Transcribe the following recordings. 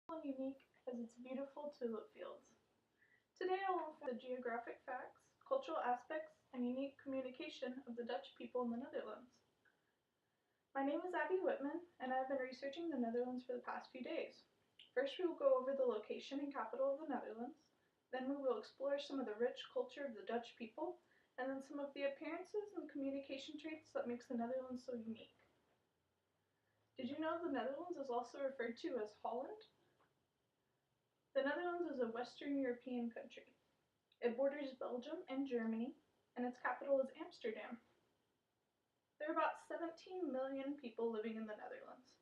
And unique as its beautiful tulip fields. Today I will unfold the geographic facts, cultural aspects, and unique communication of the Dutch people in the Netherlands. My name is Abby Whitman, and I have been researching the Netherlands for the past few days. First, we will go over the location and capital of the Netherlands. Then we will explore some of the rich culture of the Dutch people, and then some of the appearances and communication traits that makes the Netherlands so unique. Did you know the Netherlands is also referred to as Holland? The Netherlands is a Western European country. It borders Belgium and Germany, and its capital is Amsterdam. There are about 17 million people living in the Netherlands.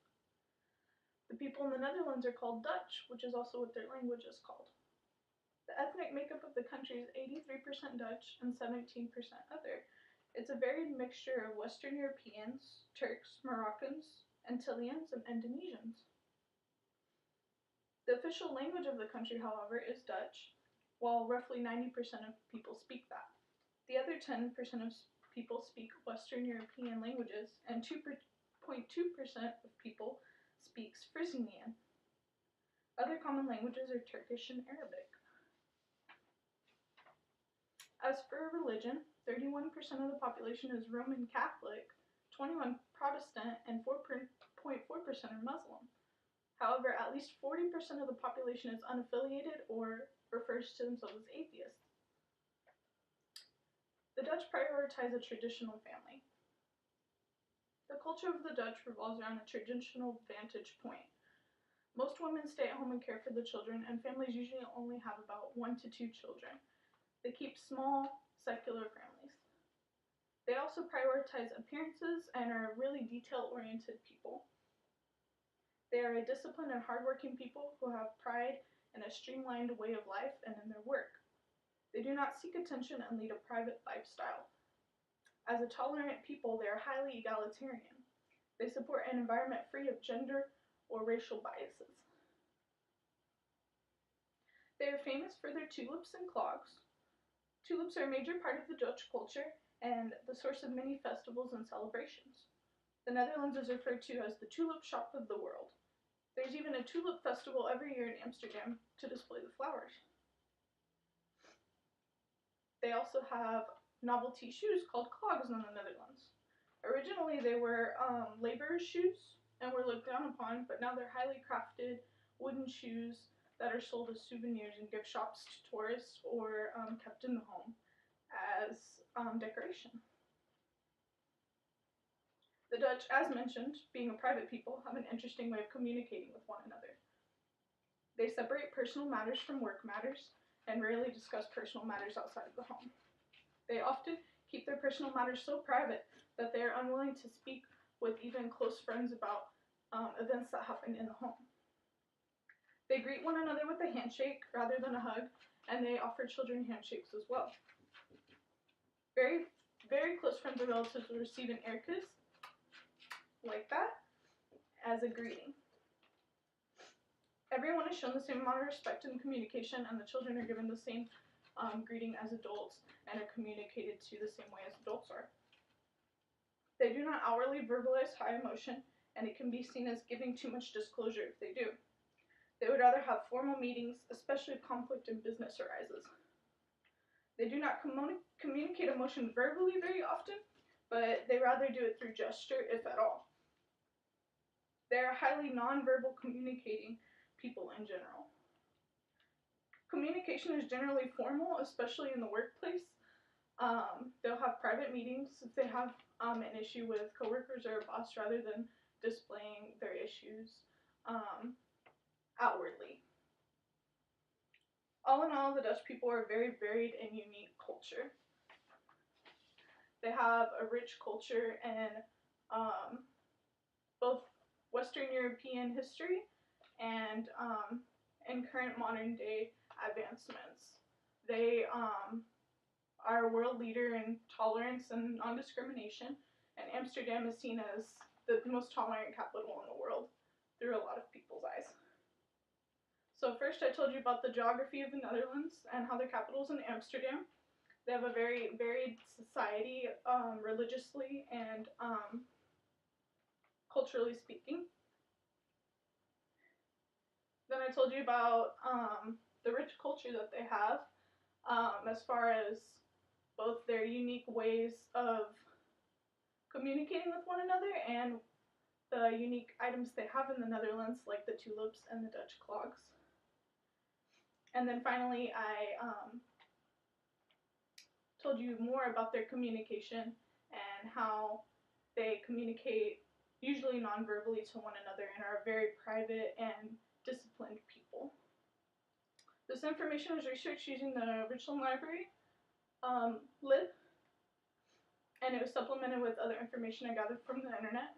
The people in the Netherlands are called Dutch, which is also what their language is called. The ethnic makeup of the country is 83% Dutch and 17% other. It's a varied mixture of Western Europeans, Turks, Moroccans, Antilleans, and Indonesians. The official language of the country, however, is Dutch, while roughly 90% of people speak that. The other 10% of people speak Western European languages, and 2.2% of people speaks Frisian. Other common languages are Turkish and Arabic. As for religion, 31% of the population is Roman Catholic, 21% Protestant, and 4.4% are Muslim. However, at least 40% of the population is unaffiliated or refers to themselves as atheists. The Dutch prioritize a traditional family. The culture of the Dutch revolves around a traditional vantage point. Most women stay at home and care for the children, and families usually only have about 1 to 2 children. They keep small, secular families. They also prioritize appearances and are really detail-oriented people. They are a disciplined and hardworking people who have pride in a streamlined way of life and in their work. They do not seek attention and lead a private lifestyle. As a tolerant people, they are highly egalitarian. They support an environment free of gender or racial biases. They are famous for their tulips and clogs. Tulips are a major part of the Dutch culture and the source of many festivals and celebrations. The Netherlands is referred to as the tulip shop of the world. There's even a tulip festival every year in Amsterdam to display the flowers. They also have novelty shoes called clogs in the Netherlands. Originally they were laborers' shoes and were looked down upon, but now they're highly crafted wooden shoes that are sold as souvenirs in gift shops to tourists or kept in the home as decoration. The Dutch, as mentioned, being a private people, have an interesting way of communicating with one another. They separate personal matters from work matters and rarely discuss personal matters outside of the home. They often keep their personal matters so private that they are unwilling to speak with even close friends about events that happen in the home. They greet one another with a handshake rather than a hug, and they offer children handshakes as well. Very close friends or relatives will receive an air kiss, like that, as a greeting. Everyone is shown the same amount of respect and communication, and the children are given the same greeting as adults and are communicated to the same way as adults are. They do not outwardly verbalize high emotion, and it can be seen as giving too much disclosure if they do. They would rather have formal meetings, especially if conflict in business arises. They do not communicate emotion verbally very often, but they rather do it through gesture, if at all. They are highly nonverbal communicating people in general. Communication is generally formal, especially in the workplace. They'll have private meetings if they have an issue with coworkers or a boss rather than displaying their issues outwardly. All in all, the Dutch people are a very varied and unique culture. They have a rich culture in both Western European history and in current modern day advancements. They are a world leader in tolerance and non-discrimination, and Amsterdam is seen as the most tolerant capital in the world through a lot of people's eyes. So first I told you about the geography of the Netherlands and how the capital is in Amsterdam. They have a very varied society, religiously and culturally speaking. Then I I told you about the rich culture that they have, as far as both their unique ways of communicating with one another and the unique items they have in the Netherlands, like the tulips and the Dutch clogs. And then finally, I told you more about their communication and how they communicate usually non-verbally to one another and are very private and disciplined people. This information was researched using the Richland Library lib, and it was supplemented with other information I gathered from the internet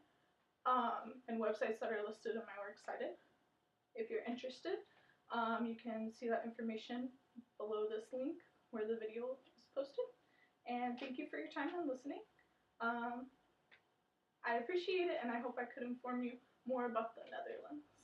and websites that are listed in my works cited. If you're interested, you can see that information below this link where the video is posted. And thank you for your time and listening. I appreciate it, and I hope I could inform you more about the Netherlands.